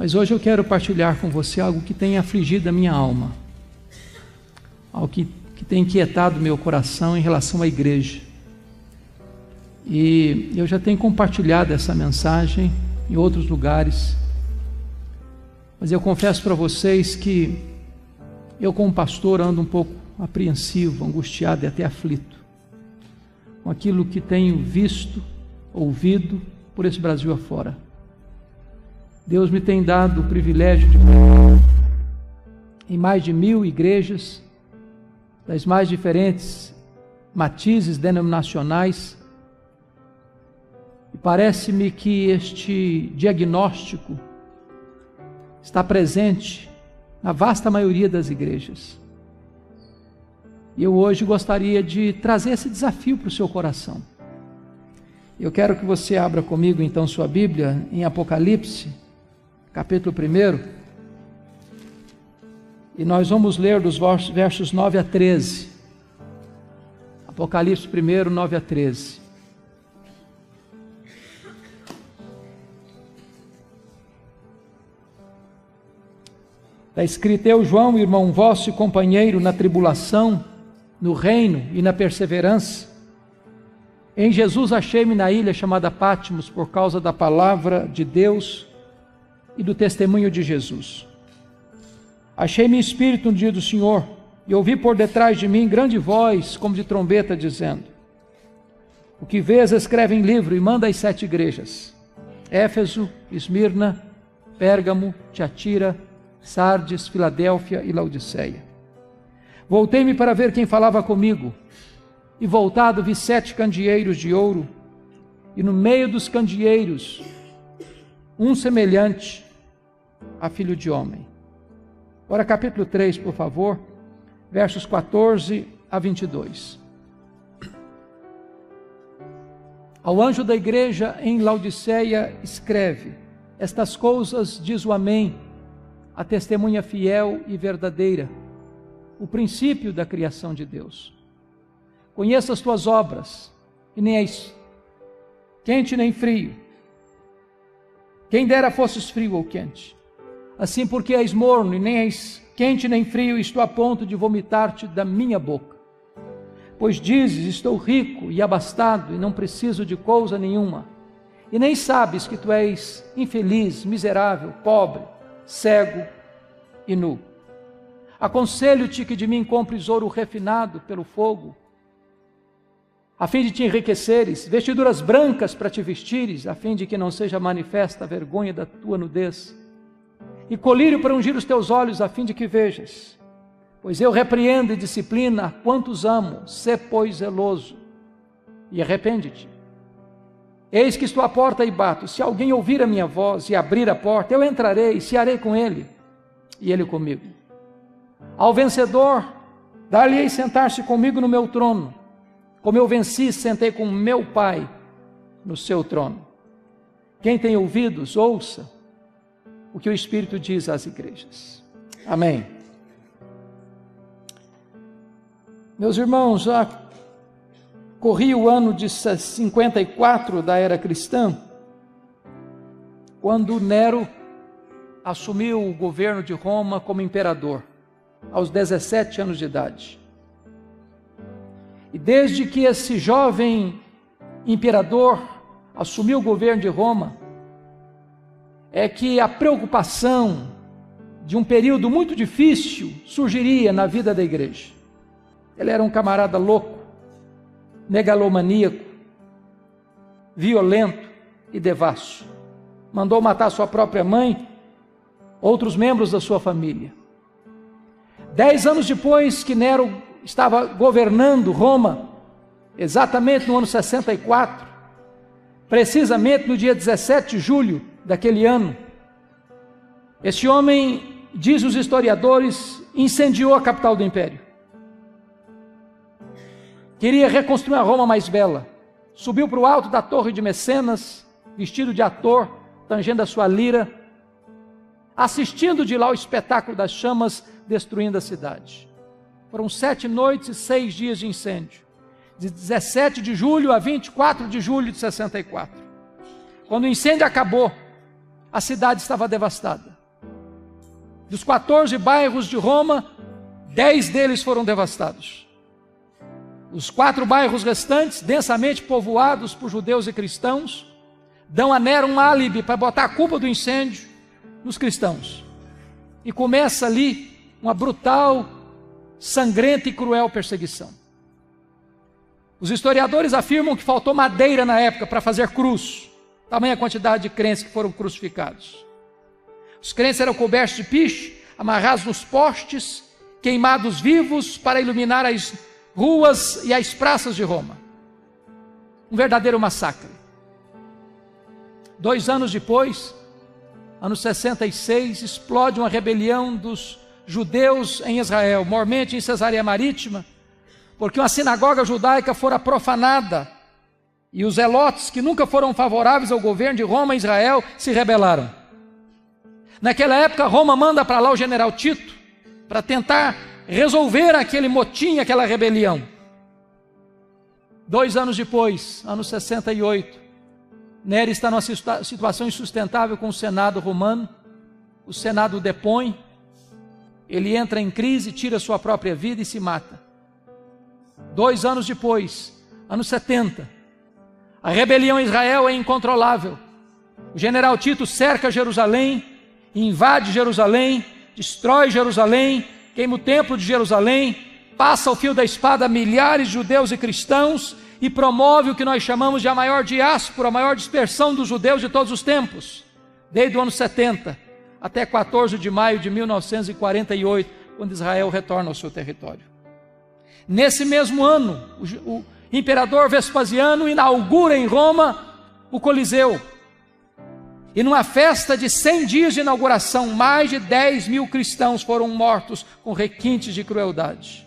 Mas hoje eu quero partilhar com você algo que tem afligido a minha alma, algo que tem inquietado meu coração em relação à igreja. E eu já tenho compartilhado essa mensagem em outros lugares, mas eu confesso para vocês que eu, como pastor, ando um pouco apreensivo, angustiado e até aflito com aquilo que tenho visto, ouvido por esse Brasil afora. Deus me tem dado o privilégio de em mais de 1000 igrejas, das mais diferentes matizes denominacionais, e parece-me que este diagnóstico está presente na vasta maioria das igrejas. E eu hoje gostaria de trazer esse desafio para o seu coração. Eu quero que você abra comigo então sua Bíblia em Apocalipse, capítulo 1, e nós vamos ler dos versos 9 a 13. Apocalipse 1, 9 a 13. Está escrito: eu, João, irmão vosso e companheiro na tribulação, no reino e na perseverança, em Jesus achei-me na ilha chamada Patmos por causa da palavra de Deus e do testemunho de Jesus. Achei-me em espírito no dia do Senhor, e ouvi por detrás de mim grande voz, como de trombeta, dizendo: o que vês escreve em livro e manda às 7 igrejas: Éfeso, Esmirna, Pérgamo, Tiatira, Sardes, Filadélfia e Laodiceia. Voltei-me para ver quem falava comigo, e voltado vi 7 candeeiros de ouro, e no meio dos candeeiros um semelhante a filho de homem. Agora capítulo 3, por favor, versos 14 a 22. Ao anjo da igreja em Laodiceia escreve: estas coisas diz o Amém, a testemunha fiel e verdadeira, o princípio da criação de Deus. Conheço as tuas obras, e nem és quente nem frio. Quem dera fosses frio ou quente. Assim, porque és morno e nem és quente nem frio, estou a ponto de vomitar-te da minha boca. Pois dizes: estou rico e abastado, e não preciso de coisa nenhuma, e nem sabes que tu és infeliz, miserável, pobre, cego e nu. Aconselho-te que de mim compres ouro refinado pelo fogo, a fim de te enriqueceres, vestiduras brancas para te vestires, a fim de que não seja manifesta a vergonha da tua nudez, e colírio para ungir os teus olhos, a fim de que vejas. Pois eu repreendo e disciplina a quantos amo, sê pois zeloso e arrepende-te. Eis que estou à porta e bato. Se alguém ouvir a minha voz e abrir a porta, eu entrarei e cearei com ele, e ele comigo. Ao vencedor, dar-lhe-ei sentar-se comigo no meu trono, como eu venci, sentei com meu Pai no seu trono. Quem tem ouvidos, ouça o que o Espírito diz às igrejas. Amém. Meus irmãos, já corria o ano de 54 da era cristã, quando Nero assumiu o governo de Roma como imperador, aos 17 anos de idade. E desde que esse jovem imperador assumiu o governo de Roma, é que a preocupação de um período muito difícil surgiria na vida da igreja. Ele era um camarada louco, megalomaníaco, violento e devasso. Mandou matar sua própria mãe, outros membros da sua família. 10 anos depois que Nero estava governando Roma, exatamente no ano 64, precisamente no dia 17 de julho daquele ano, esse homem, diz os historiadores, incendiou a capital do império. Queria reconstruir a Roma mais bela. Subiu para o alto da torre de Mecenas, vestido de ator, tangendo a sua lira, assistindo de lá o espetáculo das chamas destruindo a cidade. Foram 7 noites e 6 dias de incêndio, de 17 de julho a 24 de julho de 64. Quando o incêndio acabou, a cidade estava devastada. Dos 14 bairros de Roma, 10 deles foram devastados. Os 4 bairros restantes, densamente povoados por judeus e cristãos, dão a Nero um álibi para botar a culpa do incêndio nos cristãos. E começa ali uma brutal, sangrenta e cruel perseguição. Os historiadores afirmam que faltou madeira na época para fazer cruz, tamanha quantidade de crentes que foram crucificados. Os crentes eram cobertos de piche, amarrados nos postes, queimados vivos para iluminar as ruas e as praças de Roma. Um verdadeiro massacre. 2 anos depois, ano 66, explode uma rebelião dos judeus em Israel, mormente em Cesareia Marítima, porque uma sinagoga judaica fora profanada e os zelotes, que nunca foram favoráveis ao governo de Roma e Israel, se rebelaram. Naquela época, Roma manda para lá o general Tito, para tentar resolver aquele motim, aquela rebelião. 2 anos depois, ano 68, Nero está numa situação insustentável com o Senado romano. O Senado o depõe, ele entra em crise, tira sua própria vida e se mata. 2 anos depois, ano 70, a rebelião em Israel é incontrolável. O general Tito cerca Jerusalém, invade Jerusalém, destrói Jerusalém, queima o templo de Jerusalém, passa ao fio da espada milhares de judeus e cristãos e promove o que nós chamamos de a maior diáspora, a maior dispersão dos judeus de todos os tempos, desde o ano 70 até 14 de maio de 1948, quando Israel retorna ao seu território. Nesse mesmo ano, o imperador Vespasiano inaugura em Roma o Coliseu. E numa festa de 100 dias de inauguração, mais de 10 mil cristãos foram mortos com requintes de crueldade.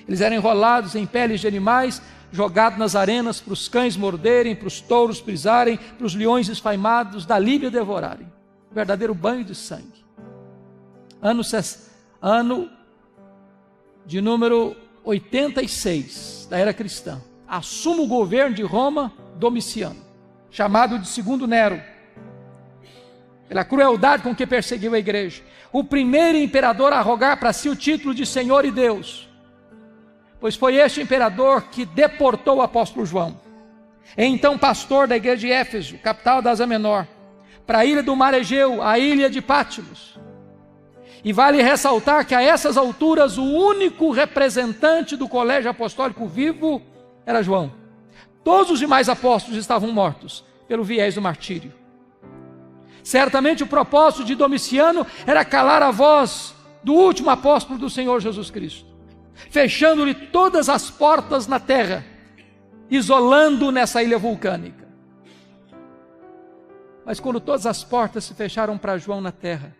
Eles eram enrolados em peles de animais, jogados nas arenas para os cães morderem, para os touros pisarem, para os leões esfaimados da Líbia devorarem. Verdadeiro banho de sangue. Ano de número 86 da era cristã. Assume o governo de Roma Domiciano, chamado de Segundo Nero, pela crueldade com que perseguiu a igreja. O primeiro imperador a arrogar para si o título de Senhor e Deus, pois foi este imperador que deportou o apóstolo João, então pastor da igreja de Éfeso, capital da Ásia Menor, para a ilha do Mar Egeu, a ilha de Pátimos. E vale ressaltar que a essas alturas o único representante do colégio apostólico vivo era João. Todos os demais apóstolos estavam mortos pelo viés do martírio. Certamente o propósito de Domiciano era calar a voz do último apóstolo do Senhor Jesus Cristo, fechando-lhe todas as portas na terra, isolando-o nessa ilha vulcânica. Mas quando todas as portas se fecharam para João na terra,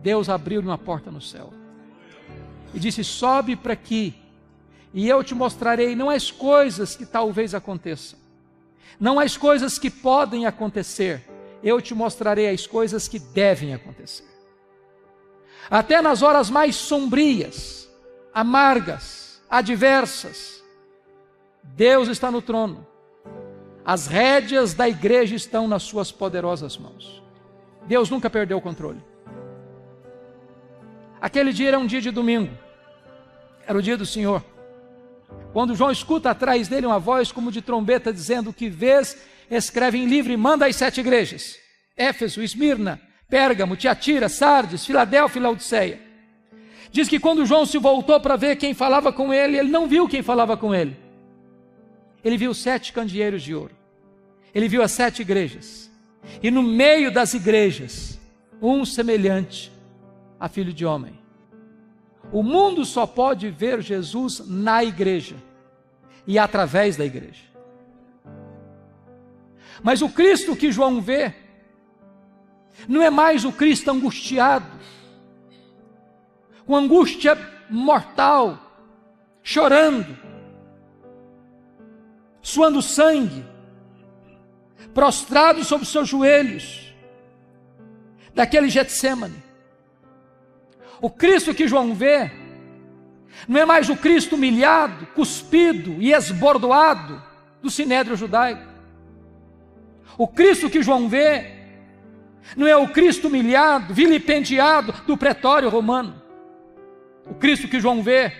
Deus abriu-lhe uma porta no céu e disse: sobe para aqui e eu te mostrarei não as coisas que talvez aconteçam, não as coisas que podem acontecer, eu te mostrarei as coisas que devem acontecer. Até nas horas mais sombrias, amargas, adversas, Deus está no trono. As rédeas da igreja estão nas suas poderosas mãos. Deus nunca perdeu o controle. Aquele dia era um dia de domingo, era o dia do Senhor. Quando João escuta atrás dele uma voz como de trombeta dizendo: o que vês, escreve em livro e manda às 7 igrejas: Éfeso, Esmirna, Pérgamo, Tiatira, Sardes, Filadélfia e Laodiceia. Diz que quando João se voltou para ver quem falava com ele, ele não viu quem falava com ele. Ele viu 7 candeeiros de ouro. Ele viu as 7 igrejas. E no meio das igrejas, um semelhante a filho de homem. O mundo só pode ver Jesus na igreja e através da igreja. Mas o Cristo que João vê não é mais o Cristo angustiado, com angústia mortal, chorando, suando sangue, prostrado sobre os seus joelhos, daquele Getsêmani. O Cristo que João vê não é mais o Cristo humilhado, cuspido e esbordoado do sinédrio judaico. O Cristo que João vê Não é o Cristo humilhado, vilipendiado do pretório romano. O Cristo que João vê.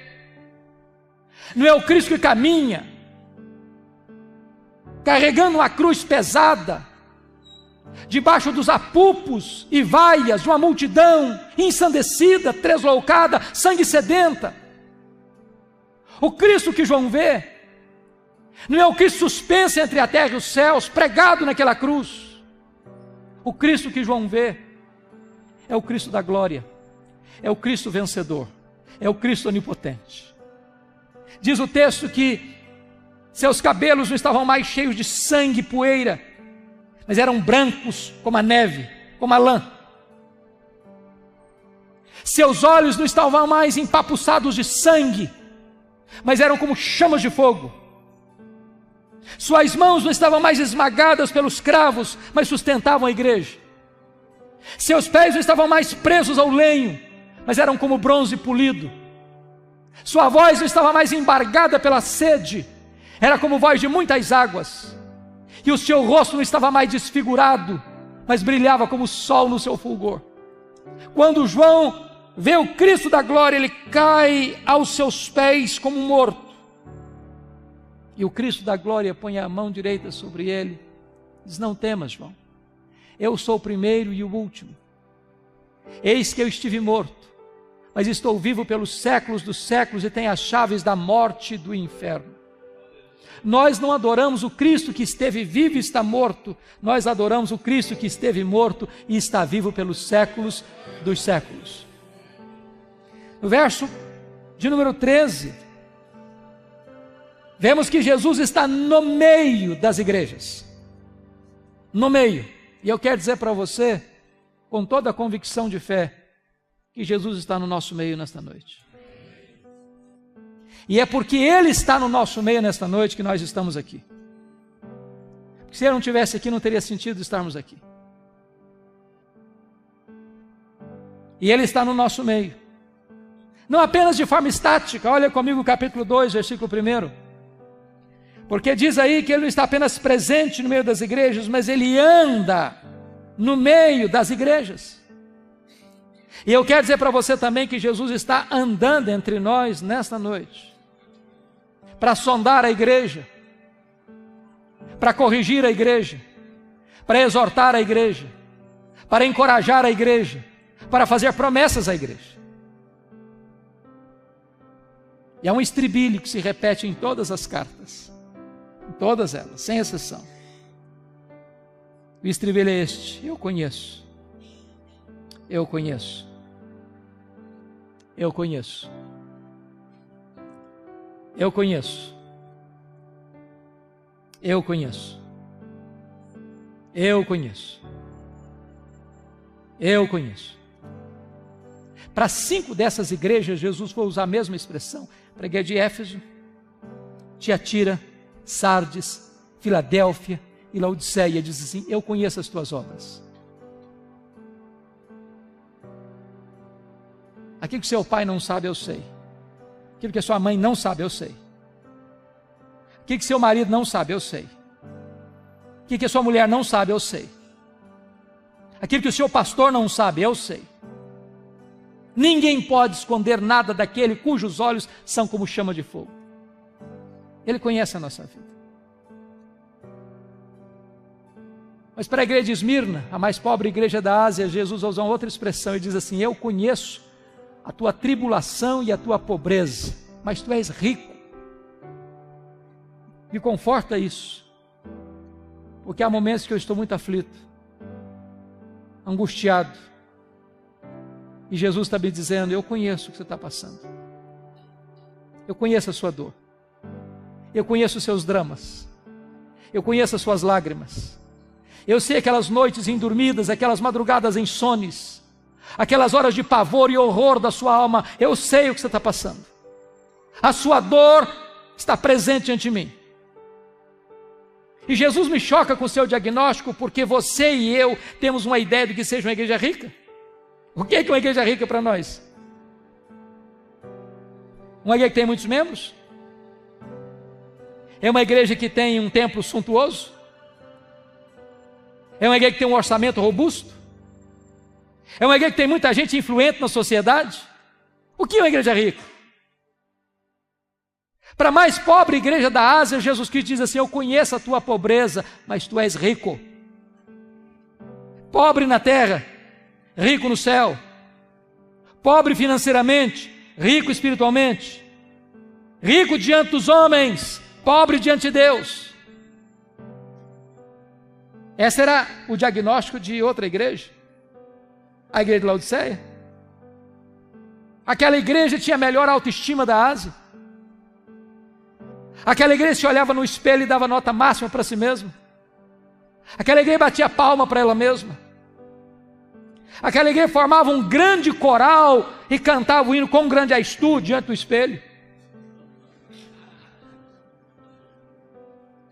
Não é o Cristo que caminha, carregando uma cruz pesada, debaixo dos apupos e vaias de uma multidão ensandecida, tresloucada, sangue sedenta. O Cristo que João vê não é o Cristo suspenso entre a terra e os céus, pregado naquela cruz. O Cristo que João vê é o Cristo da glória, é o Cristo vencedor, é o Cristo onipotente. Diz o texto que seus cabelos não estavam mais cheios de sangue e poeira, mas eram brancos como a neve, como a lã. Seus olhos não estavam mais empapuçados de sangue, mas eram como chamas de fogo. Suas mãos não estavam mais esmagadas pelos cravos, mas sustentavam a igreja. Seus pés não estavam mais presos ao lenho, mas eram como bronze polido. Sua voz não estava mais embargada pela sede, era como voz de muitas águas. E o seu rosto não estava mais desfigurado, mas brilhava como o sol no seu fulgor. Quando João vê o Cristo da glória, ele cai aos seus pés como morto. E o Cristo da glória põe a mão direita sobre ele, diz: não temas, João, eu sou o primeiro e o último. Eis que eu estive morto, mas estou vivo pelos séculos dos séculos e tenho as chaves da morte e do inferno. Nós não adoramos o Cristo que esteve vivo e está morto, nós adoramos o Cristo que esteve morto e está vivo pelos séculos dos séculos. No verso de número 13, vemos que Jesus está no meio das igrejas, no meio, e eu quero dizer para você, com toda a convicção de fé, que Jesus está no nosso meio nesta noite. E é porque Ele está no nosso meio nesta noite que nós estamos aqui. Porque se Ele não estivesse aqui, não teria sentido estarmos aqui. E Ele está no nosso meio. Não apenas de forma estática, olha comigo o capítulo 2, versículo 1. Porque diz aí que Ele não está apenas presente no meio das igrejas, mas Ele anda no meio das igrejas. E eu quero dizer para você também que Jesus está andando entre nós nesta noite, para sondar a igreja, para corrigir a igreja, para exortar a igreja, para encorajar a igreja, para fazer promessas à igreja. E há um estribilho que se repete em todas as cartas, em todas elas, sem exceção. O estribilho é este: eu conheço, eu conheço, eu conheço, eu conheço, eu conheço, eu conheço, eu conheço. Para 5 dessas igrejas, Jesus foi usar a mesma expressão. Para a igreja de Éfeso, Tiatira, Sardes, Filadélfia e Laodiceia, diz assim: eu conheço as tuas obras. Aquilo que seu pai não sabe, eu sei. Aquilo que a sua mãe não sabe, eu sei. Aquilo que seu marido não sabe, eu sei. Aquilo que a sua mulher não sabe, eu sei. Aquilo que o seu pastor não sabe, eu sei. Ninguém pode esconder nada daquele cujos olhos são como chama de fogo. Ele conhece a nossa vida. Mas para a igreja de Esmirna, a mais pobre igreja da Ásia, Jesus usa uma outra expressão e diz assim: eu conheço a tua tribulação e a tua pobreza, mas tu és rico. Me conforta isso, porque há momentos que eu estou muito aflito, angustiado, e Jesus está me dizendo: eu conheço o que você está passando, eu conheço a sua dor, eu conheço os seus dramas, eu conheço as suas lágrimas, eu sei aquelas noites indormidas, aquelas madrugadas insones, aquelas horas de pavor e horror da sua alma. Eu sei o que você está passando, a sua dor está presente ante mim. E Jesus me choca com o seu diagnóstico, porque você e eu temos uma ideia de que seja uma igreja rica. O que é uma igreja rica para nós? Uma igreja que tem muitos membros? É uma igreja que tem um templo suntuoso? É uma igreja que tem um orçamento robusto? É uma igreja que tem muita gente influente na sociedade? O que é uma igreja rica? Para a mais pobre igreja da Ásia, Jesus Cristo diz assim: eu conheço a tua pobreza, mas tu és rico. Pobre na terra, rico no céu. Pobre financeiramente, rico espiritualmente. Rico diante dos homens, pobre diante de Deus. Esse era o diagnóstico de outra igreja, a igreja de Laodiceia. Aquela igreja tinha a melhor autoestima da Ásia. Aquela igreja se olhava no espelho e dava nota máxima para si mesma. Aquela igreja batia palma para ela mesma. Aquela igreja formava um grande coral e cantava o hino "Quão grande és tu" diante do espelho.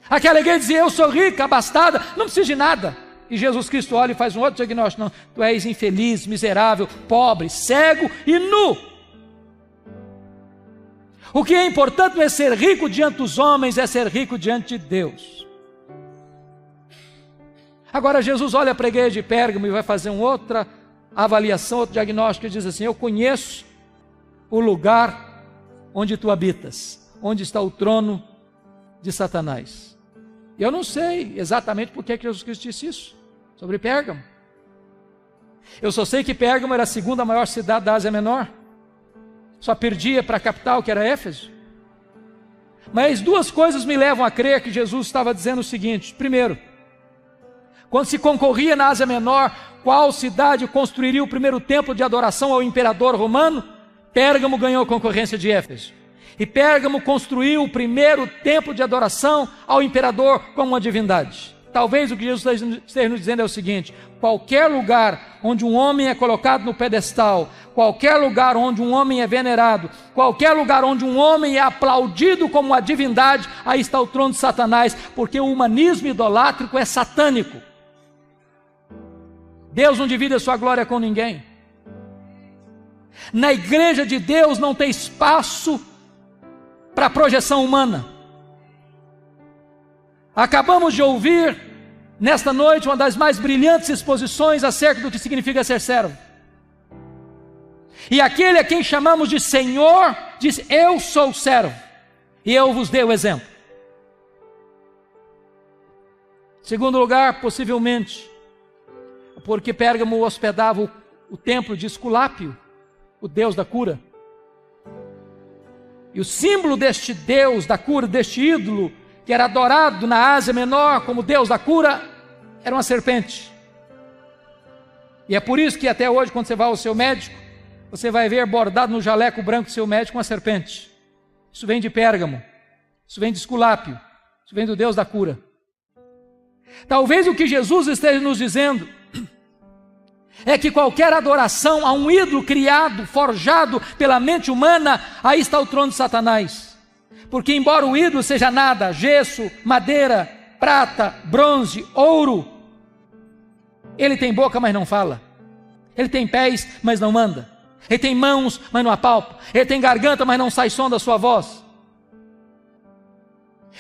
Aquela igreja dizia: eu sou rica, abastada, não preciso de nada. E Jesus Cristo olha e faz um outro diagnóstico: não, tu és infeliz, miserável, pobre, cego e nu. O que é importante não é ser rico diante dos homens, é ser rico diante de Deus. Agora Jesus olha para a igreja de Pérgamo e vai fazer uma outra avaliação, outro diagnóstico, e diz assim: eu conheço o lugar onde tu habitas, onde está o trono de Satanás. Eu não sei exatamente por que Jesus Cristo disse isso sobre Pérgamo. Eu só sei que Pérgamo era a segunda maior cidade da Ásia Menor. Só perdia para a capital, que era Éfeso. Mas duas coisas me levam a crer que Jesus estava dizendo o seguinte: primeiro, quando se concorria na Ásia Menor, qual cidade construiria o primeiro templo de adoração ao imperador romano? Pérgamo ganhou a concorrência de Éfeso. E Pérgamo construiu o primeiro templo de adoração ao imperador como uma divindade. Talvez o que Jesus esteja nos dizendo é o seguinte: qualquer lugar onde um homem é colocado no pedestal, qualquer lugar onde um homem é venerado, qualquer lugar onde um homem é aplaudido como uma divindade, aí está o trono de Satanás, porque o humanismo idolátrico é satânico. Deus não divide a sua glória com ninguém. Na igreja de Deus não tem espaço para projeção humana. Acabamos de ouvir nesta noite uma das mais brilhantes exposições acerca do que significa ser servo. E aquele a quem chamamos de Senhor diz: eu sou servo e eu vos dei o exemplo. Segundo lugar, possivelmente porque Pérgamo hospedava o templo de Esculápio, o deus da cura. E o símbolo deste deus da cura, deste ídolo que era adorado na Ásia Menor como Deus da cura, era uma serpente. E é por isso que até hoje, quando você vai ao seu médico, você vai ver bordado no jaleco branco do seu médico uma serpente. Isso vem de Pérgamo, isso vem de Esculápio, isso vem do Deus da cura. Talvez o que Jesus esteja nos dizendo é que qualquer adoração a um ídolo criado, forjado pela mente humana, aí está o trono de Satanás. Porque embora o ídolo seja nada, gesso, madeira, prata, bronze, ouro, ele tem boca, mas não fala. Ele tem pés, mas não anda. Ele tem mãos, mas não apalpa. Ele tem garganta, mas não sai som da sua voz.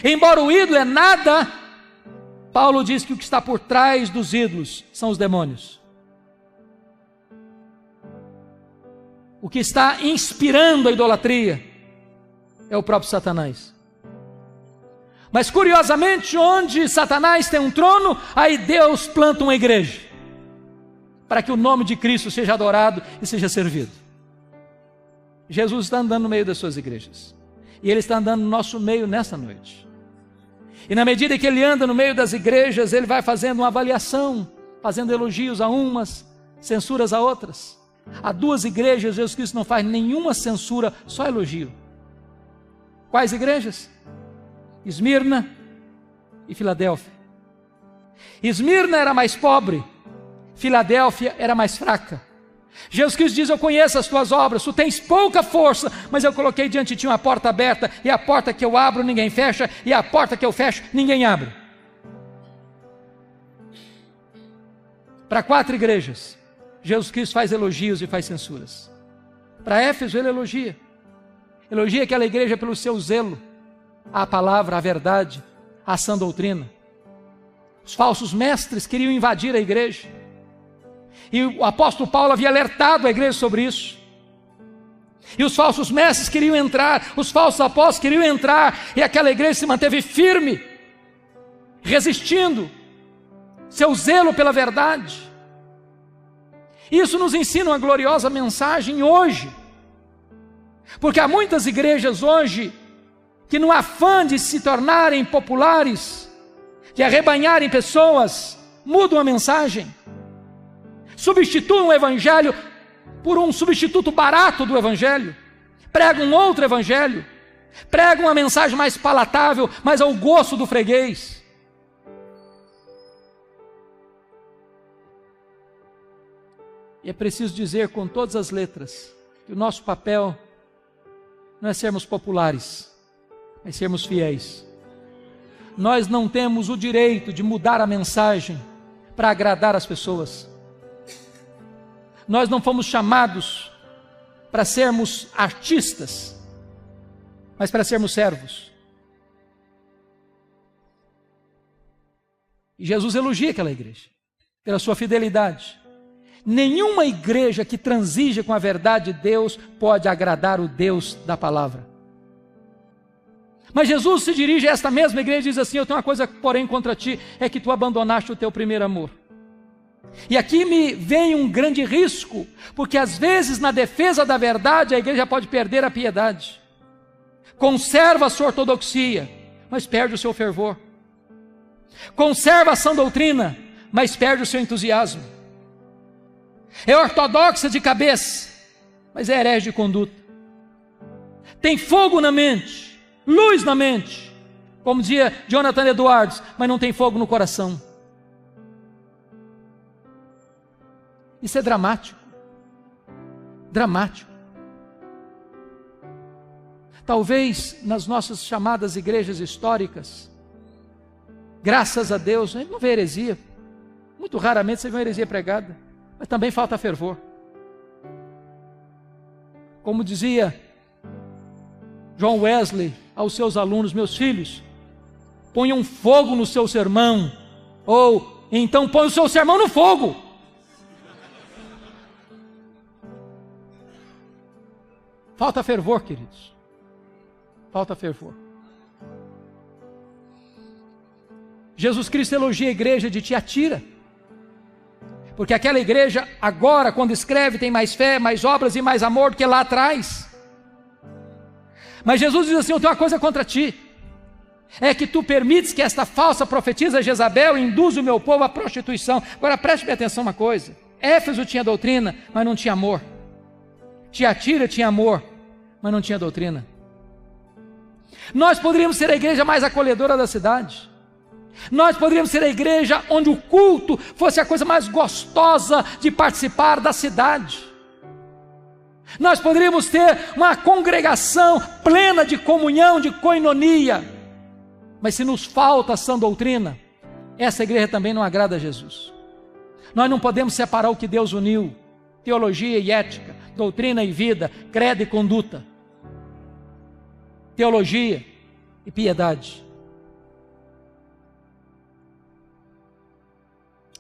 Embora o ídolo é nada, Paulo diz que o que está por trás dos ídolos são os demônios. O que está inspirando a idolatria é o próprio Satanás. Mas curiosamente, onde Satanás tem um trono, aí Deus planta uma igreja, para que o nome de Cristo seja adorado e seja servido. Jesus está andando no meio das suas igrejas, e Ele está andando no nosso meio nessa noite. E na medida que Ele anda no meio das igrejas, Ele vai fazendo uma avaliação, fazendo elogios a umas, censuras a outras. Há duas igrejas, Jesus Cristo não faz nenhuma censura, só elogio. Quais igrejas? Esmirna e Filadélfia. Esmirna era mais pobre, Filadélfia era mais fraca. Jesus Cristo diz: eu conheço as tuas obras, tu tens pouca força, mas eu coloquei diante de ti uma porta aberta, e a porta que eu abro ninguém fecha, e a porta que eu fecho ninguém abre. Para 4 igrejas, Jesus Cristo faz elogios e faz censuras. Para Éfeso Ele elogia aquela igreja pelo seu zelo à palavra, à verdade, à sã doutrina. Os falsos mestres queriam invadir a igreja, E o apóstolo Paulo havia alertado a igreja sobre isso. E os falsos mestres queriam entrar, os falsos apóstolos queriam entrar, e aquela igreja se manteve firme, resistindo, seu zelo pela verdade. Isso nos ensina uma gloriosa mensagem hoje, porque há muitas igrejas hoje que, no afã de se tornarem populares, de arrebanharem pessoas, mudam a mensagem, substituem o evangelho por um substituto barato do evangelho, pregam um outro evangelho, pregam uma mensagem mais palatável, mais ao gosto do freguês. E é preciso dizer com todas as letras que o nosso papel não é sermos populares, é sermos fiéis. Nós não temos o direito de mudar a mensagem para agradar as pessoas. Nós não fomos chamados para sermos artistas, mas para sermos servos. E Jesus elogia aquela igreja pela sua fidelidade. Nenhuma igreja que transija com a verdade de Deus pode agradar o Deus da palavra. Mas Jesus se dirige a esta mesma igreja e diz assim: eu tenho uma coisa, porém, contra ti, é que tu abandonaste o teu primeiro amor. E aqui me vem um grande risco, porque às vezes na defesa da verdade a igreja pode perder a piedade, conserva a sua ortodoxia, mas perde o seu fervor, conserva a sã doutrina, mas perde o seu entusiasmo, é ortodoxa de cabeça, mas é herege de conduta, tem fogo na mente, luz na mente, como dizia Jonathan Edwards, mas não tem fogo no coração. Isso é dramático, dramático. Talvez nas nossas chamadas igrejas históricas, graças a Deus, a gente não vê heresia, muito raramente você vê uma heresia pregada, mas também falta fervor. Como dizia John Wesley aos seus alunos: meus filhos, ponham fogo no seu sermão, ou então põe o seu sermão no fogo. Falta fervor, queridos. Falta fervor. Jesus Cristo elogia a igreja de Tiatira, porque aquela igreja agora, quando escreve, tem mais fé, mais obras e mais amor do que lá atrás. Mas Jesus diz assim: eu tenho uma coisa contra ti, é que tu permites que esta falsa profetisa Jezabel induza o meu povo à prostituição. Agora preste bem atenção uma coisa: Éfeso tinha doutrina, mas não tinha amor. Tiatira tinha amor, mas não tinha doutrina. Nós poderíamos ser a igreja mais acolhedora da cidade. Nós poderíamos ser a igreja onde o culto fosse a coisa mais gostosa de participar da cidade. Nós poderíamos ter uma congregação plena de comunhão, de koinonia. Mas se nos falta a sã doutrina, essa igreja também não agrada a Jesus. Nós não podemos separar o que Deus uniu: teologia e ética, doutrina e vida, credo e conduta, teologia e piedade.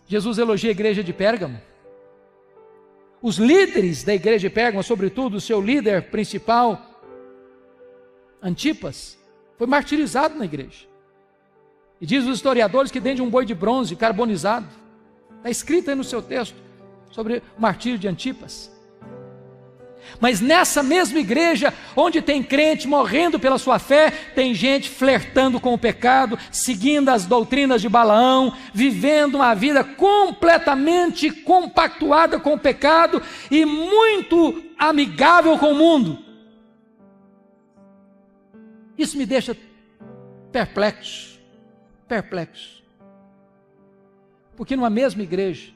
Jesus elogia a igreja de Pérgamo. Os líderes da igreja de Pérgamo, sobretudo o seu líder principal, Antipas, foi martirizado na igreja. E diz os historiadores que dentro de um boi de bronze carbonizado. Está escrito aí no seu texto sobre o martírio de Antipas. Mas nessa mesma igreja, onde tem crente morrendo pela sua fé, tem gente flertando com o pecado, seguindo as doutrinas de Balaão, vivendo uma vida completamente compactuada com o pecado e muito amigável com o mundo. Isso me deixa perplexo. Porque numa mesma igreja,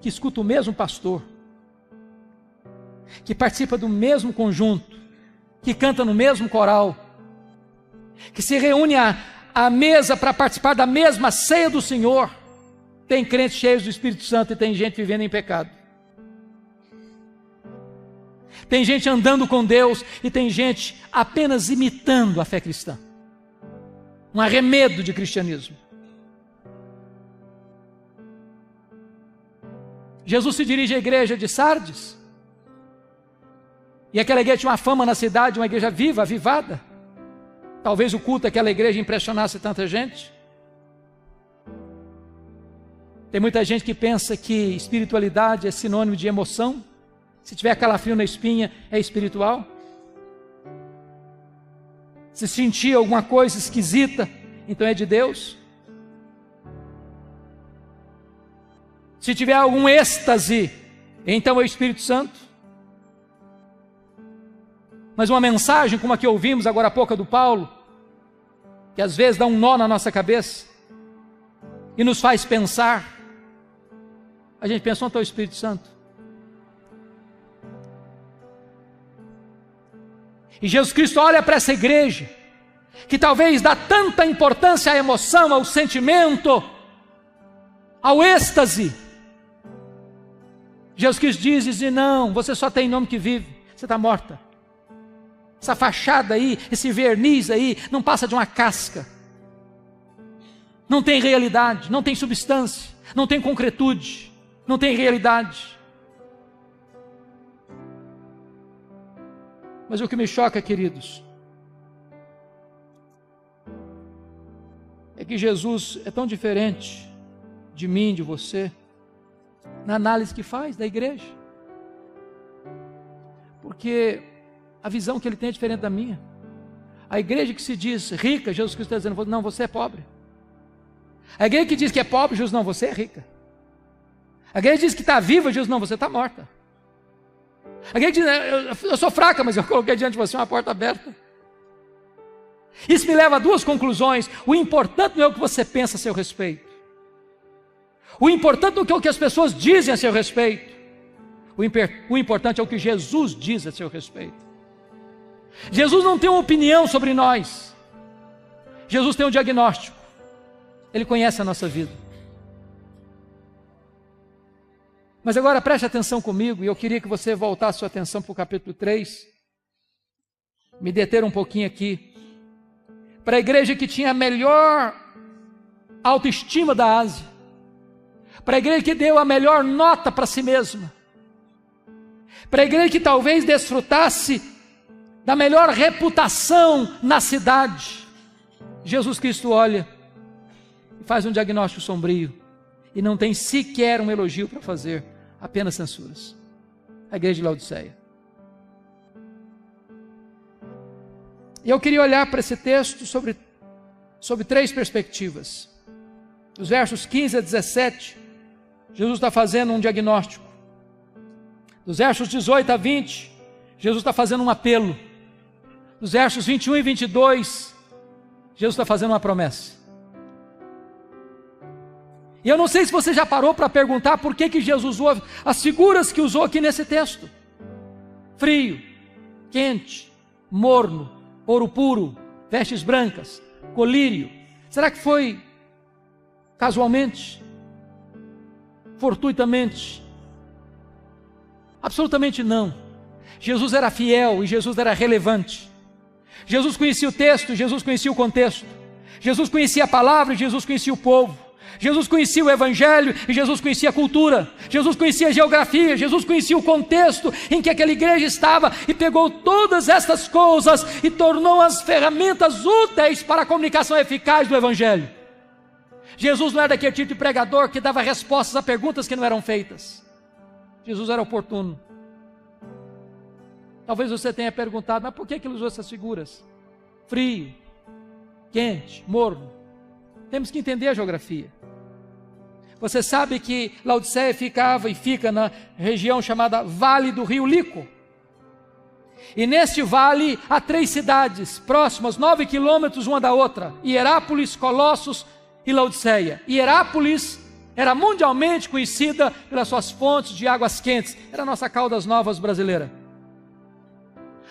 que escuta o mesmo pastor, que participa do mesmo conjunto, que canta no mesmo coral, que se reúne à mesa para participar da mesma ceia do Senhor, tem crentes cheios do Espírito Santo e tem gente vivendo em pecado. Tem gente andando com Deus e tem gente apenas imitando a fé cristã. Um arremedo de cristianismo. Jesus se dirige à igreja de Sardes, e aquela igreja tinha uma fama na cidade, uma igreja viva, avivada. Talvez o culto daquela igreja impressionasse tanta gente. Tem muita gente que pensa que espiritualidade é sinônimo de emoção. Se tiver calafrio na espinha, é espiritual. Se sentir alguma coisa esquisita, então é de Deus. Se tiver algum êxtase, então é o Espírito Santo. Mas uma mensagem como a que ouvimos agora há pouco do Paulo, que às vezes dá um nó na nossa cabeça e nos faz pensar, a gente pensa, onde está o Espírito Santo? E Jesus Cristo olha para essa igreja, que talvez dá tanta importância à emoção, ao sentimento, ao êxtase. Jesus Cristo diz, não, você só tem nome que vive, você está morta. Essa fachada aí, esse verniz aí, não passa de uma casca. Não tem realidade, não tem substância, não tem concretude, não tem realidade. Mas o que me choca, queridos, é que Jesus é tão diferente de mim, de você, na análise que faz da igreja. Porque a visão que ele tem é diferente da minha. A igreja que se diz rica, Jesus Cristo está dizendo, não, você é pobre. A igreja que diz que é pobre, Jesus, não, você é rica. A igreja diz que está viva, Jesus, não, você está morta. A igreja diz, eu sou fraca, mas eu coloquei diante de você uma porta aberta. Isso me leva a duas conclusões. O importante não é o que você pensa a seu respeito. O importante não é o que as pessoas dizem a seu respeito. O importante é o que Jesus diz a seu respeito. Jesus não tem uma opinião sobre nós. Jesus tem um diagnóstico. Ele conhece a nossa vida. Mas agora preste atenção comigo, e eu queria que você voltasse sua atenção para o capítulo 3. Me deter um pouquinho aqui. Para a igreja que tinha a melhor autoestima da Ásia. Para a igreja que deu a melhor nota para si mesma. Para a igreja que talvez desfrutasse da melhor reputação na cidade. Jesus Cristo olha e faz um diagnóstico sombrio. E não tem sequer um elogio para fazer, apenas censuras. A igreja de Laodiceia. E eu queria olhar para esse texto sobre três perspectivas. Os versos 15 a 17, Jesus está fazendo um diagnóstico. Dos versos 18 a 20, Jesus está fazendo um apelo. Dos versos 21 e 22, Jesus está fazendo uma promessa. E eu não sei se você já parou para perguntar por que Jesus usou as figuras que usou aqui nesse texto. Frio, quente, morno, ouro puro, vestes brancas, colírio. Será que foi casualmente? Fortuitamente? Absolutamente não. Jesus era fiel e Jesus era relevante. Jesus conhecia o texto, Jesus conhecia o contexto. Jesus conhecia a palavra e Jesus conhecia o povo. Jesus conhecia o evangelho e Jesus conhecia a cultura. Jesus conhecia a geografia, Jesus conhecia o contexto em que aquela igreja estava e pegou todas estas coisas e tornou as ferramentas úteis para a comunicação eficaz do evangelho. Jesus não era daquele tipo de pregador que dava respostas a perguntas que não eram feitas. Jesus era oportuno. Talvez você tenha perguntado, mas por que ele usou essas figuras? Frio, quente, morno. Temos que entender a geografia. Você sabe que Laodiceia ficava e fica na região chamada Vale do Rio Lico. E neste vale há 3 cidades próximas, 9 quilômetros uma da outra: Hierápolis, Colossos e Laodiceia. Hierápolis era mundialmente conhecida pelas suas fontes de águas quentes. Era a nossa Caldas Novas brasileira.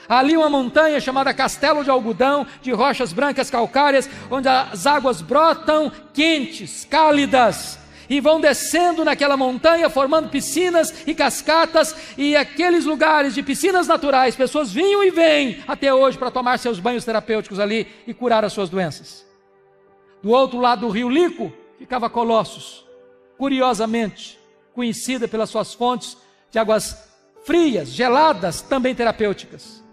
Ali uma montanha chamada Castelo de Algodão, de rochas brancas calcárias, onde as águas brotam quentes, cálidas, e vão descendo naquela montanha, formando piscinas e cascatas, e aqueles lugares de piscinas naturais, pessoas vinham e vêm até hoje para tomar seus banhos terapêuticos ali e curar as suas doenças. Do outro lado do rio Lico, ficava Colossos. Curiosamente, conhecida pelas suas fontes de águas frias, geladas, também terapêuticas.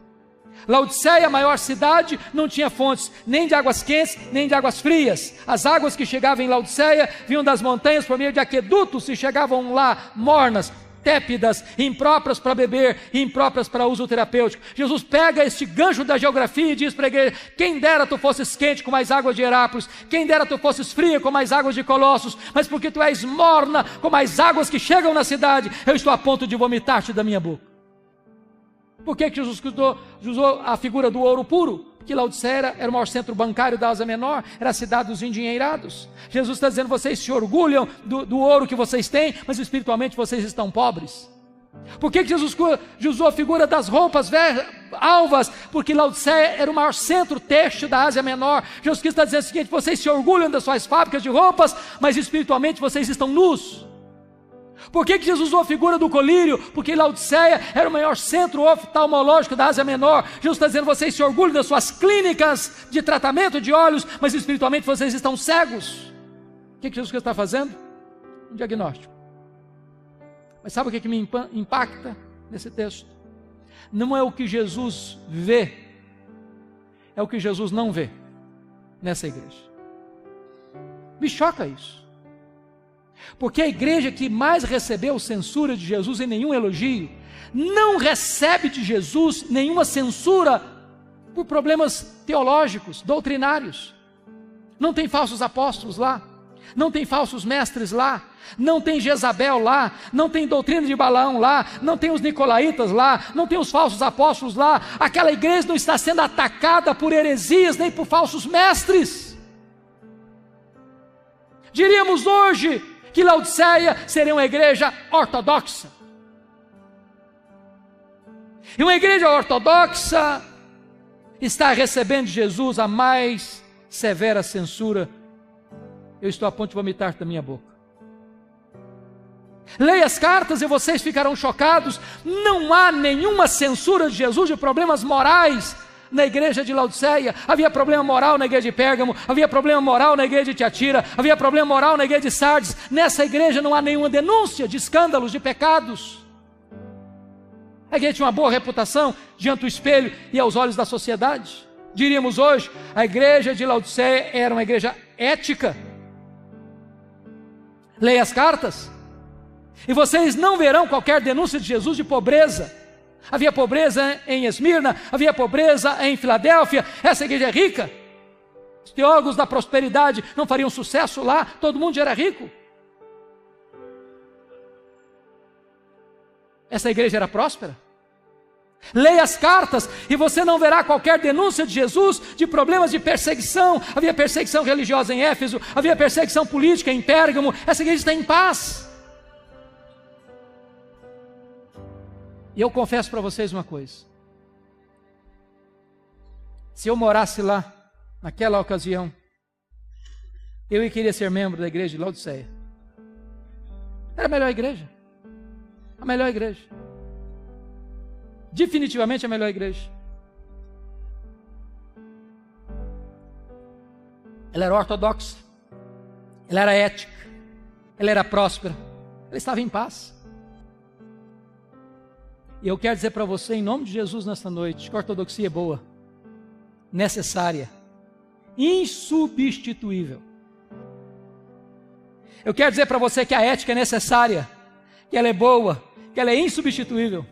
Laodiceia, a maior cidade, não tinha fontes nem de águas quentes, nem de águas frias. As águas que chegavam em Laodiceia vinham das montanhas por meio de aquedutos e chegavam lá mornas, tépidas, impróprias para beber, impróprias para uso terapêutico. Jesus pega este gancho da geografia e diz para a igreja: quem dera tu fosses quente com mais águas de Herápolis, quem dera tu fosses fria com mais águas de Colossos, mas porque tu és morna com mais águas que chegam na cidade, eu estou a ponto de vomitar-te da minha boca. Por que Jesus usou a figura do ouro puro? Porque Laodiceia era o maior centro bancário da Ásia Menor, era a cidade dos endinheirados. Jesus está dizendo: vocês se orgulham do ouro que vocês têm, mas espiritualmente vocês estão pobres. Por que Jesus usou a figura das roupas alvas? Porque Laodiceia era o maior centro têxtil da Ásia Menor. Jesus está dizendo o seguinte: vocês se orgulham das suas fábricas de roupas, mas espiritualmente vocês estão nus. Por que Jesus usou a figura do colírio? Porque Laodiceia era o maior centro oftalmológico da Ásia Menor. Jesus está dizendo: vocês se orgulham das suas clínicas de tratamento de olhos, mas espiritualmente vocês estão cegos. O que Jesus está fazendo? Um diagnóstico. Mas sabe o que me impacta nesse texto? Não é o que Jesus vê, é o que Jesus não vê nessa igreja. Me choca isso. Porque a igreja que mais recebeu censura de Jesus e nenhum elogio, não recebe de Jesus nenhuma censura por problemas teológicos, doutrinários. Não tem falsos apóstolos lá, não tem falsos mestres lá, não tem Jezabel lá, não tem doutrina de Balaão lá, não tem os nicolaítas lá, não tem os falsos apóstolos lá. Aquela igreja não está sendo atacada por heresias nem por falsos mestres. Diríamos hoje que Laodiceia seria uma igreja ortodoxa. E uma igreja ortodoxa está recebendo de Jesus a mais severa censura. Eu estou a ponto de vomitar da minha boca. Leia as cartas e vocês ficarão chocados. Não há nenhuma censura de Jesus de problemas morais na igreja de Laodiceia. Havia problema moral na igreja de Pérgamo, havia problema moral na igreja de Tiatira, havia problema moral na igreja de Sardes. Nessa igreja não há nenhuma denúncia de escândalos, de pecados. A igreja tinha uma boa reputação diante do espelho e aos olhos da sociedade. Diríamos hoje, a igreja de Laodiceia era uma igreja ética. Leia as cartas e vocês não verão qualquer denúncia de Jesus de pobreza. Havia pobreza em Esmirna, havia pobreza em Filadélfia. Essa igreja é rica. Os teólogos da prosperidade não fariam sucesso lá, todo mundo já era rico. Essa igreja era próspera. Leia as cartas e você não verá qualquer denúncia de Jesus de problemas de perseguição. Havia perseguição religiosa em Éfeso, havia perseguição política em Pérgamo. Essa igreja está em paz. E eu confesso para vocês uma coisa: se eu morasse lá, naquela ocasião, eu queria ser membro da igreja de Laodiceia. Era a melhor igreja. A melhor igreja. Definitivamente a melhor igreja. Ela era ortodoxa, ela era ética, ela era próspera, ela estava em paz. E eu quero dizer para você, em nome de Jesus, nesta noite, que a ortodoxia é boa, necessária, insubstituível. Eu quero dizer para você que a ética é necessária, que ela é boa, que ela é insubstituível.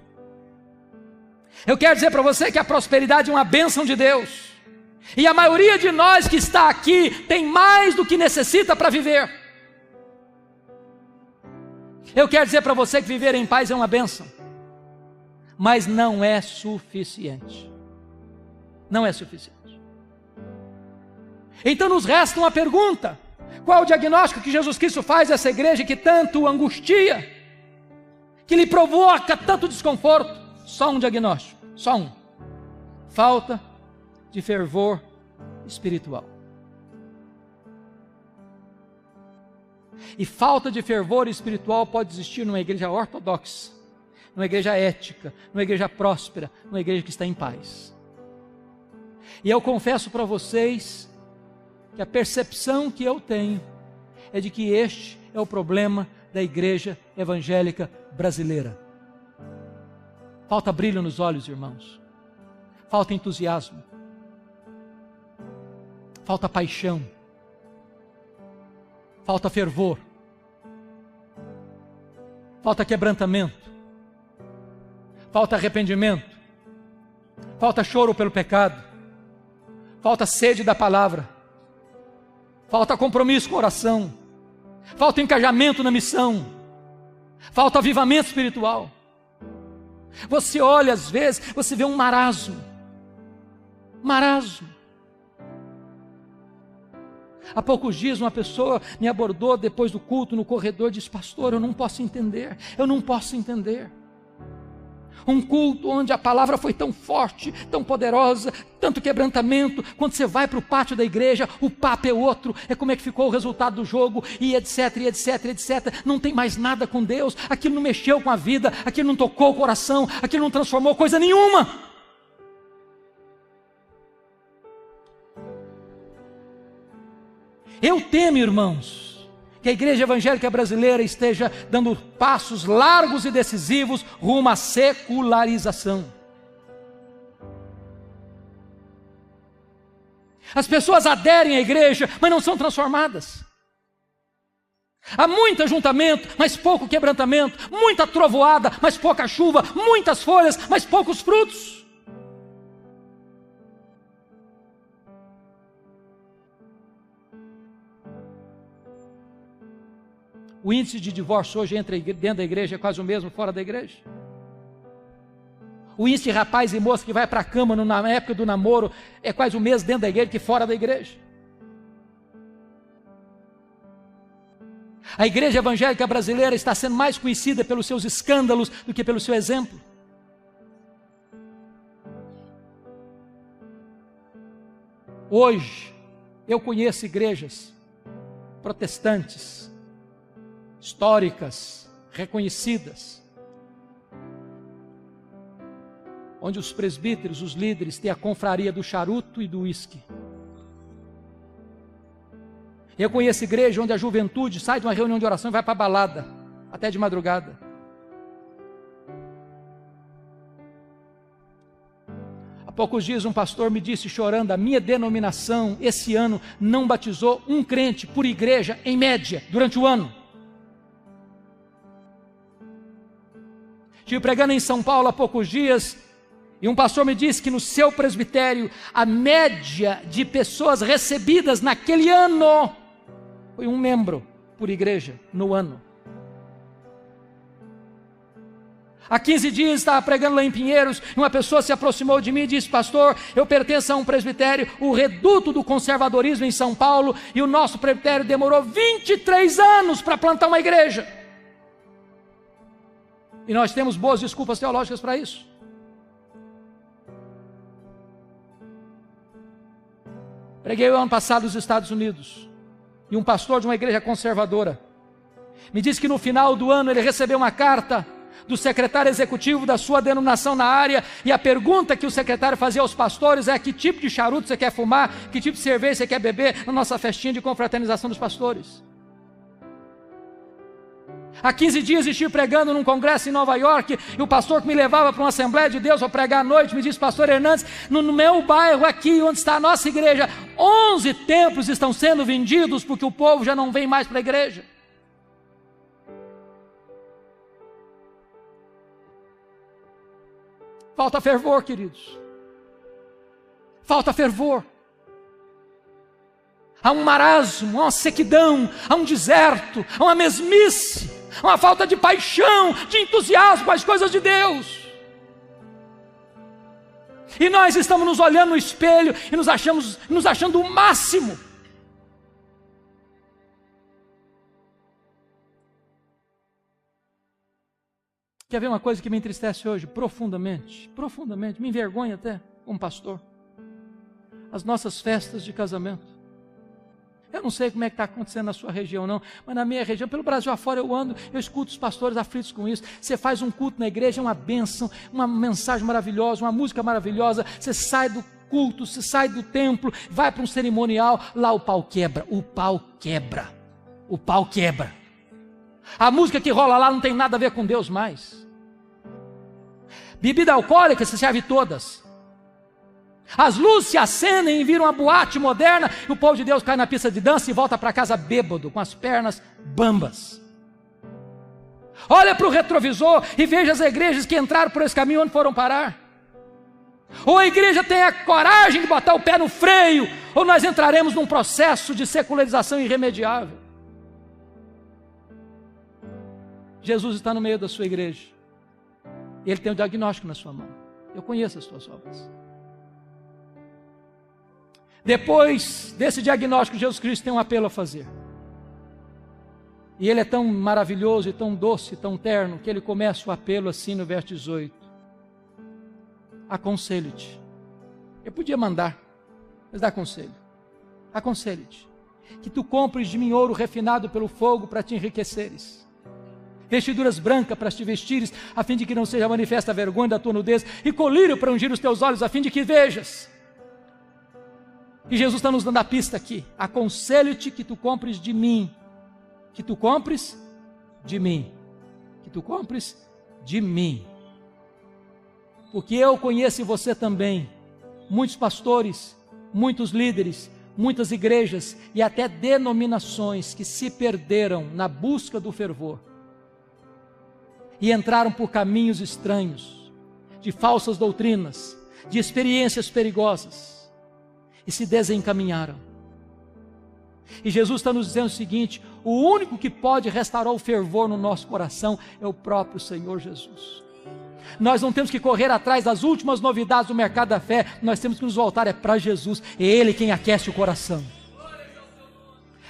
Eu quero dizer para você que a prosperidade é uma bênção de Deus. E a maioria de nós que está aqui tem mais do que necessita para viver. Eu quero dizer para você que viver em paz é uma bênção. Mas não é suficiente. Não é suficiente. Então nos resta uma pergunta: qual é o diagnóstico que Jesus Cristo faz a essa igreja que tanto angustia, que lhe provoca tanto desconforto? Só um diagnóstico, só um: falta de fervor espiritual. E falta de fervor espiritual pode existir numa igreja ortodoxa, numa igreja ética, numa igreja próspera, numa igreja que está em paz. E eu confesso para vocês que a percepção que eu tenho é de que este é o problema da igreja evangélica brasileira. Falta brilho nos olhos, irmãos. Falta entusiasmo. Falta paixão. Falta fervor. Falta quebrantamento. Falta arrependimento. Falta choro pelo pecado. Falta sede da palavra. Falta compromisso com a oração. Falta engajamento na missão. Falta avivamento espiritual. Você olha às vezes, você vê um marasmo. Marasmo. Há poucos dias uma pessoa me abordou depois do culto no corredor e disse: pastor, eu não posso entender. Um culto onde a palavra foi tão forte, tão poderosa, tanto quebrantamento, quando você vai para o pátio da igreja, o papo é outro, é como é que ficou o resultado do jogo, e etc, não tem mais nada com Deus, aquilo não mexeu com a vida, aquilo não tocou o coração, aquilo não transformou coisa nenhuma. Eu temo, irmãos, que a igreja evangélica brasileira esteja dando passos largos e decisivos rumo à secularização. As pessoas aderem à igreja, mas não são transformadas. Há muito ajuntamento, mas pouco quebrantamento, muita trovoada, mas pouca chuva, muitas folhas, mas poucos frutos. O índice de divórcio hoje dentro da igreja é quase o mesmo fora da igreja. O índice de rapaz e moça que vai para a cama na época do namoro é quase o mesmo dentro da igreja que fora da igreja. A igreja evangélica brasileira está sendo mais conhecida pelos seus escândalos do que pelo seu exemplo. Hoje, eu conheço igrejas protestantes, históricas, reconhecidas, onde os presbíteros, os líderes, têm a confraria do charuto e do uísque. Eu conheço igreja onde a juventude sai de uma reunião de oração e vai para a balada, até de madrugada. Há poucos dias um pastor me disse chorando: a minha denominação esse ano não batizou um crente por igreja, em média, durante o ano. Estive pregando em São Paulo há poucos dias, e um pastor me disse que no seu presbitério, a média de pessoas recebidas naquele ano foi um membro por igreja no ano. Há 15 dias estava pregando lá em Pinheiros, e uma pessoa se aproximou de mim e disse: pastor, eu pertenço a um presbitério, o reduto do conservadorismo em São Paulo, e o nosso presbitério demorou 23 anos para plantar uma igreja. E nós temos boas desculpas teológicas para isso. Preguei o ano passado nos Estados Unidos, e um pastor de uma igreja conservadora me disse que no final do ano ele recebeu uma carta do secretário executivo da sua denominação na área, e a pergunta que o secretário fazia aos pastores é: que tipo de charuto você quer fumar, que tipo de cerveja você quer beber na nossa festinha de confraternização dos pastores. Há 15 dias estive pregando num congresso em Nova York, e o pastor que me levava para uma Assembleia de Deus para pregar à noite me disse: pastor Hernandes, no meu bairro aqui onde está a nossa igreja, 11 templos estão sendo vendidos porque o povo já não vem mais para a igreja. Falta fervor, queridos. Falta fervor. Há um marasmo, há uma sequidão, há um deserto, há uma mesmice, há uma falta de paixão, de entusiasmo com as coisas de Deus. E nós estamos nos olhando no espelho e nos achando o máximo. Quer ver uma coisa que me entristece hoje profundamente, me envergonha até como pastor? As nossas festas de casamento. Eu não sei como é que está acontecendo na sua região não, mas na minha região, pelo Brasil afora eu ando, eu escuto os pastores aflitos com isso. Você faz um culto na igreja, é uma bênção, uma mensagem maravilhosa, uma música maravilhosa, você sai do culto, você sai do templo, vai para um cerimonial, lá o pau quebra. A música que rola lá não tem nada a ver com Deus mais. Bebida alcoólica se serve todas. As luzes se acendem e viram uma boate moderna, e o povo de Deus cai na pista de dança e volta para casa bêbado, com as pernas bambas. Olha para o retrovisor e veja as igrejas que entraram por esse caminho, onde foram parar. Ou a igreja tem a coragem de botar o pé no freio, ou nós entraremos num processo de secularização irremediável. Jesus está no meio da sua igreja. Ele tem o diagnóstico na sua mão. Eu conheço as suas obras. Depois desse diagnóstico, Jesus Cristo tem um apelo a fazer. E ele é tão maravilhoso, e tão doce, e tão terno, que ele começa o apelo assim no verso 18. Aconselho-te. Eu podia mandar, mas dá conselho. Aconselho-te, que tu compres de mim ouro refinado pelo fogo para te enriqueceres, vestiduras brancas para te vestires, a fim de que não seja manifesta a vergonha da tua nudez, e colírio para ungir os teus olhos, a fim de que vejas. E Jesus está nos dando a pista aqui. Aconselho-te que tu compres de mim, que tu compres de mim, que tu compres de mim. Porque eu conheço você também, muitos pastores, muitos líderes, muitas igrejas e até denominações que se perderam na busca do fervor e entraram por caminhos estranhos, de falsas doutrinas, de experiências perigosas e se desencaminharam. E Jesus está nos dizendo o seguinte: o único que pode restaurar o fervor no nosso coração é o próprio Senhor Jesus. Nós não temos que correr atrás das últimas novidades do mercado da fé, nós temos que nos voltar para Jesus, é Ele quem aquece o coração.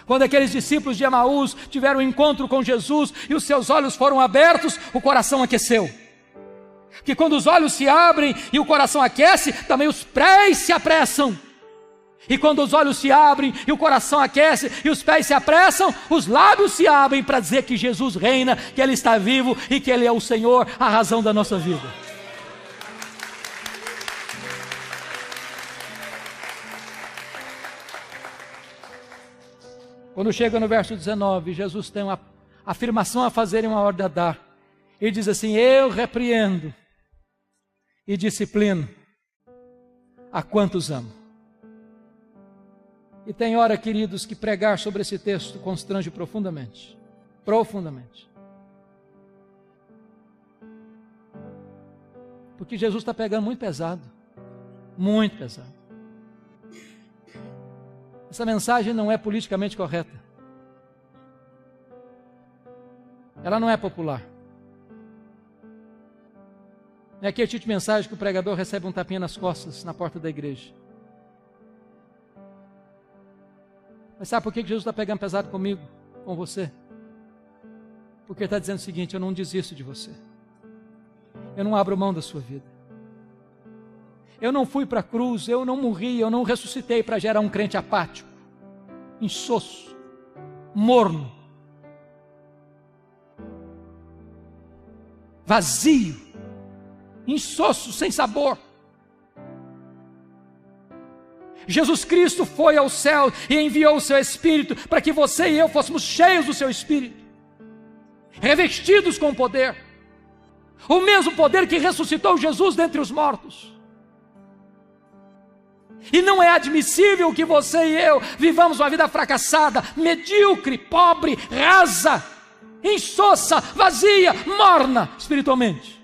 Quando aqueles discípulos de Emaús tiveram um encontro com Jesus e os seus olhos foram abertos, o coração aqueceu. Porque quando os olhos se abrem e o coração aquece, também os pés se apressam. E quando os olhos se abrem e o coração aquece e os pés se apressam, os lábios se abrem para dizer que Jesus reina, que Ele está vivo e que Ele é o Senhor, a razão da nossa vida. Quando chega no verso 19, Jesus tem uma afirmação a fazer e uma ordem a dar. Ele diz assim: eu repreendo e disciplino a quantos amo. E tem hora, queridos, que pregar sobre esse texto constrange profundamente. Profundamente. Porque Jesus está pegando muito pesado. Muito pesado. Essa mensagem não é politicamente correta. Ela não é popular. Não é aquele tipo de mensagem que o pregador recebe um tapinha nas costas na porta da igreja. Mas sabe por que Jesus está pegando pesado comigo, com você? Porque Ele está dizendo o seguinte: eu não desisto de você. Eu não abro mão da sua vida. Eu não fui para a cruz, eu não morri, eu não ressuscitei para gerar um crente apático, insosso, morno, vazio, insosso, sem sabor. Jesus Cristo foi ao céu e enviou o seu Espírito para que você e eu fôssemos cheios do seu Espírito, revestidos com poder, o mesmo poder que ressuscitou Jesus dentre os mortos. E não é admissível que você e eu vivamos uma vida fracassada, medíocre, pobre, rasa, insossa, vazia, morna espiritualmente.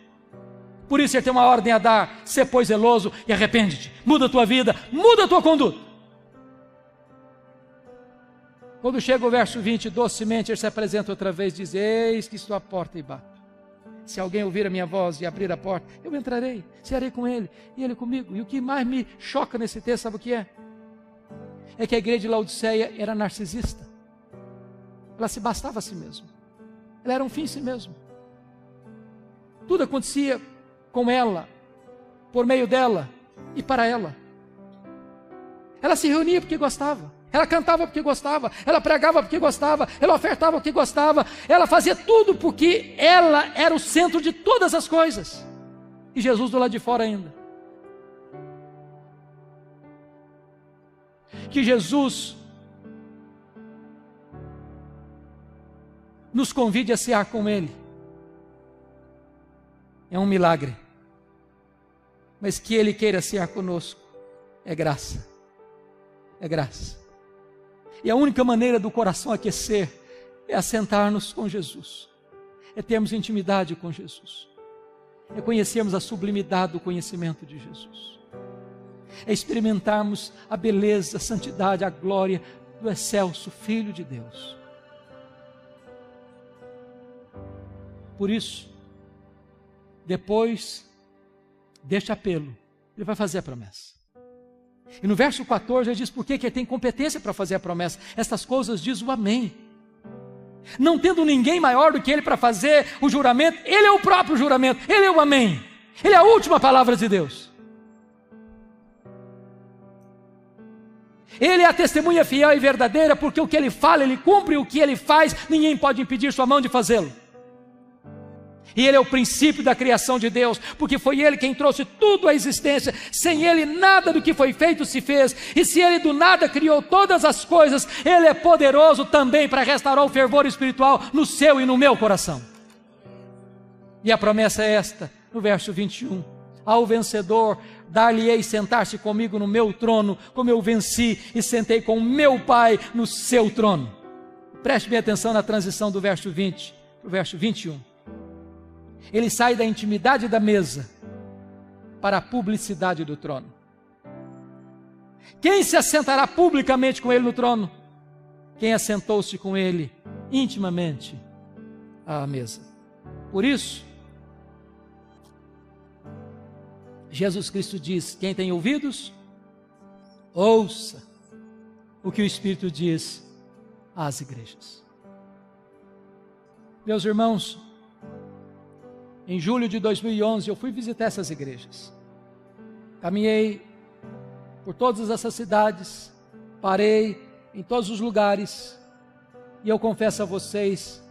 Por isso Ele tem uma ordem a dar: sê pois zeloso e arrepende-te, muda a tua vida, muda a tua conduta. Quando chega o verso 20, docemente Ele se apresenta outra vez, diz: eis que estou à porta e bato. Se alguém ouvir a minha voz e abrir a porta, eu entrarei, cearei com ele e ele comigo. E o que mais me choca nesse texto, sabe o que é? É que a igreja de Laodiceia era narcisista. Ela se bastava a si mesma. Ela era um fim em si mesma. Tudo acontecia com ela, por meio dela e para ela. Ela se reunia porque gostava, ela cantava porque gostava, ela pregava porque gostava, ela ofertava porque gostava, ela fazia tudo porque ela era o centro de todas as coisas. E Jesus do lado de fora ainda. Que Jesus nos convide a cear com Ele. É um milagre. Mas que Ele queira cear conosco é graça. É graça. E a única maneira do coração aquecer é assentar-nos com Jesus. É termos intimidade com Jesus. É conhecermos a sublimidade do conhecimento de Jesus. É experimentarmos a beleza, a santidade, a glória do excelso Filho de Deus. Por isso, depois deste apelo, ele vai fazer a promessa. E no verso 14 ele diz por que ele tem competência para fazer a promessa. Estas coisas diz o amém. Não tendo ninguém maior do que ele para fazer o juramento, ele é o próprio juramento, ele é o amém. Ele é a última palavra de Deus. Ele é a testemunha fiel e verdadeira, porque o que ele fala, ele cumpre, o que ele faz, ninguém pode impedir sua mão de fazê-lo. E ele é o princípio da criação de Deus, porque foi ele quem trouxe tudo à existência. Sem ele nada do que foi feito se fez. E se ele do nada criou todas as coisas, ele é poderoso também para restaurar o fervor espiritual no seu e no meu coração. E a promessa é esta, no verso 21. Ao vencedor, dar-lhe-ei sentar-se comigo no meu trono, como eu venci e sentei com o meu Pai no seu trono. Preste bem atenção na transição do verso 20 para o verso 21. Ele sai da intimidade da mesa para a publicidade do trono. Quem se assentará publicamente com ele no trono? Quem assentou-se com ele intimamente à mesa. Por isso, Jesus Cristo diz: quem tem ouvidos, ouça o que o Espírito diz às igrejas. Meus irmãos, em julho de 2011 eu fui visitar essas igrejas. Caminhei por todas essas cidades, parei em todos os lugares, e eu confesso a vocês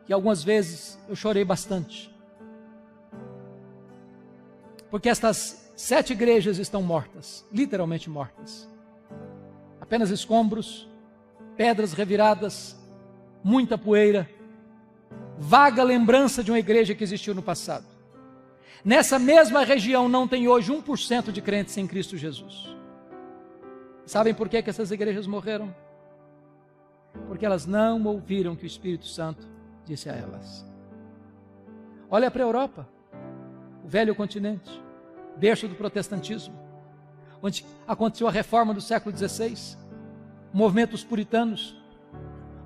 que algumas vezes eu chorei bastante. Porque estas 7 igrejas estão mortas, literalmente mortas. Apenas escombros, pedras reviradas, muita poeira, vaga lembrança de uma igreja que existiu no passado. Nessa mesma região não tem hoje 1% de crentes em Cristo Jesus. Sabem por que essas igrejas morreram? Porque elas não ouviram o que o Espírito Santo disse a elas. Olha para a Europa, o velho continente, berço do protestantismo, onde aconteceu a reforma do século XVI, movimentos puritanos,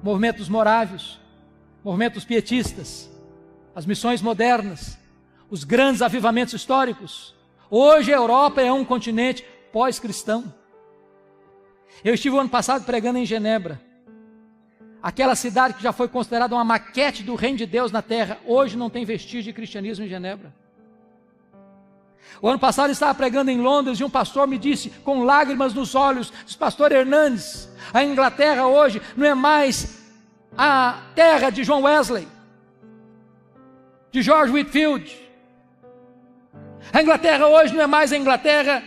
movimentos morávios, movimentos pietistas, as missões modernas, os grandes avivamentos históricos. Hoje a Europa é um continente pós-cristão. Eu estive o ano passado pregando em Genebra, aquela cidade que já foi considerada uma maquete do reino de Deus na terra. Hoje não tem vestígio de cristianismo em Genebra. O ano passado eu estava pregando em Londres e um pastor me disse, com lágrimas nos olhos, o pastor Hernandes: a Inglaterra hoje não é mais a terra de John Wesley, de George Whitefield. A Inglaterra hoje não é mais a Inglaterra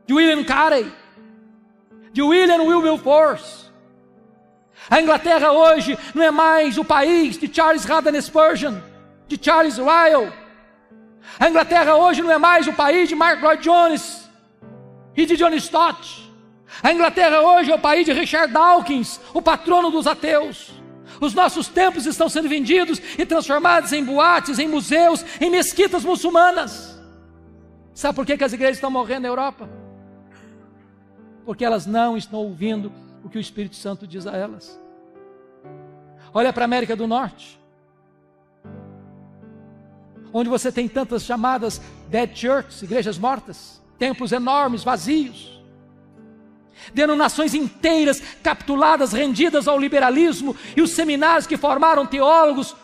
de William Carey, de William Wilberforce. A Inglaterra hoje não é mais o país de Charles Haddon Spurgeon, de Charles Lyell. A Inglaterra hoje não é mais o país de Mark Lloyd Jones e de John Stott. A Inglaterra hoje é o país de Richard Dawkins, o patrono dos ateus. Os nossos templos estão sendo vendidos e transformados em boates, em museus, em mesquitas muçulmanas. Sabe por que as igrejas estão morrendo na Europa? Porque elas não estão ouvindo o que o Espírito Santo diz a elas. Olha para a América do Norte, onde você tem tantas chamadas dead churches, igrejas mortas, templos enormes, vazios, denominações inteiras capituladas, rendidas ao liberalismo, e os seminários que formaram teólogos,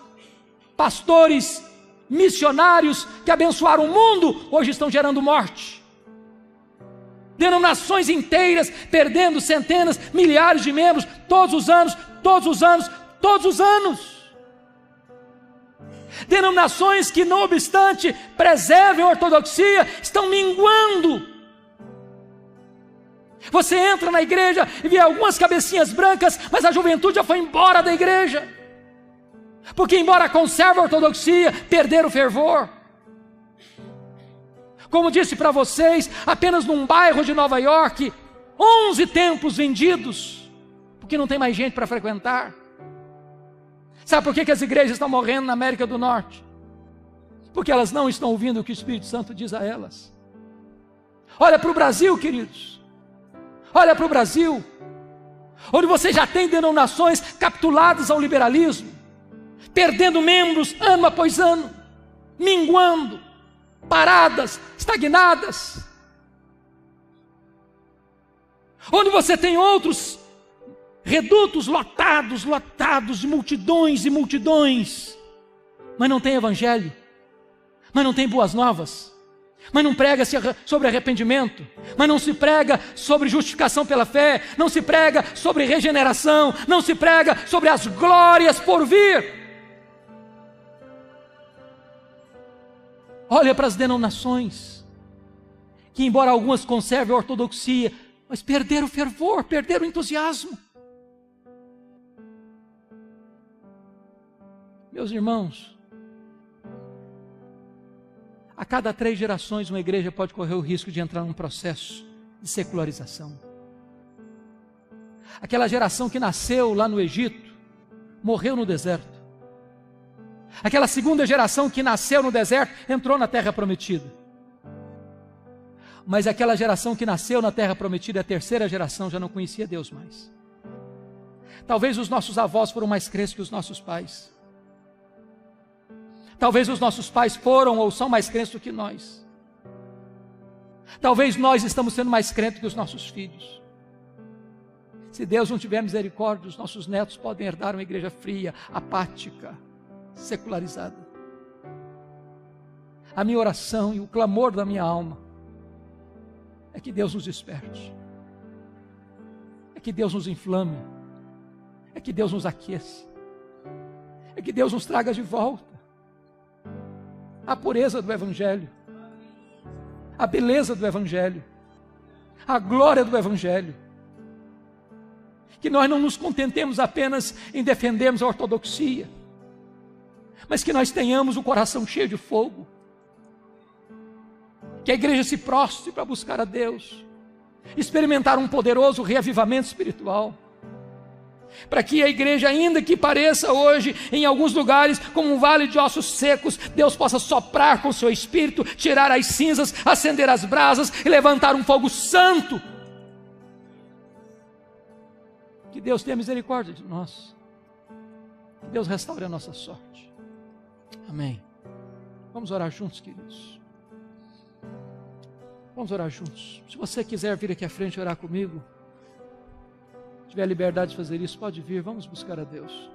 pastores, missionários que abençoaram o mundo, hoje estão gerando morte. Denominações inteiras perdendo centenas, milhares de membros todos os anos, todos os anos, todos os anos. Denominações que, não obstante preservem a ortodoxia, estão minguando. Você entra na igreja e vê algumas cabecinhas brancas, mas a juventude já foi embora da igreja. Porque embora conserve a ortodoxia, perderam o fervor. Como disse para vocês, apenas num bairro de Nova York, 11 templos vendidos, porque não tem mais gente para frequentar. Sabe por que as igrejas estão morrendo na América do Norte? Porque elas não estão ouvindo o que o Espírito Santo diz a elas. Olha para o Brasil, queridos. Olha para o Brasil, onde você já tem denominações capituladas ao liberalismo, perdendo membros ano após ano, minguando, paradas, estagnadas. Onde você tem outros redutos lotados de multidões e multidões, mas não tem evangelho, mas não tem boas novas, mas não prega sobre arrependimento, mas não se prega sobre justificação pela fé, não se prega sobre regeneração, não se prega sobre as glórias por vir. Olha para as denominações, que embora algumas conservem a ortodoxia, mas perderam o fervor, perderam o entusiasmo. Meus irmãos, a cada 3 gerações uma igreja pode correr o risco de entrar num processo de secularização. Aquela geração que nasceu lá no Egito, morreu no deserto. Aquela segunda geração que nasceu no deserto, entrou na terra prometida. Mas aquela geração que nasceu na terra prometida, a terceira geração, já não conhecia Deus mais. Talvez os nossos avós foram mais crentes que os nossos pais. Talvez os nossos pais foram ou são mais crentes do que nós. Talvez nós estamos sendo mais crentes que os nossos filhos. Se Deus não tiver misericórdia, os nossos netos podem herdar uma igreja fria, apática, secularizada. A minha oração e o clamor da minha alma é que Deus nos desperte, é que Deus nos inflame, é que Deus nos aqueça, é que Deus nos traga de volta a pureza do Evangelho, a beleza do Evangelho, a glória do Evangelho. Que nós não nos contentemos apenas em defendermos a ortodoxia, mas que nós tenhamos o coração cheio de fogo, que a igreja se prostre para buscar a Deus, experimentar um poderoso reavivamento espiritual, para que a igreja, ainda que pareça hoje em alguns lugares como um vale de ossos secos, Deus possa soprar com o seu Espírito, tirar as cinzas, acender as brasas e levantar um fogo santo. Que Deus tenha misericórdia de nós, que Deus restaure a nossa sorte. Amém. Vamos orar juntos, queridos. Vamos orar juntos. Se você quiser vir aqui à frente orar comigo, tiver liberdade de fazer isso, pode vir, vamos buscar a Deus.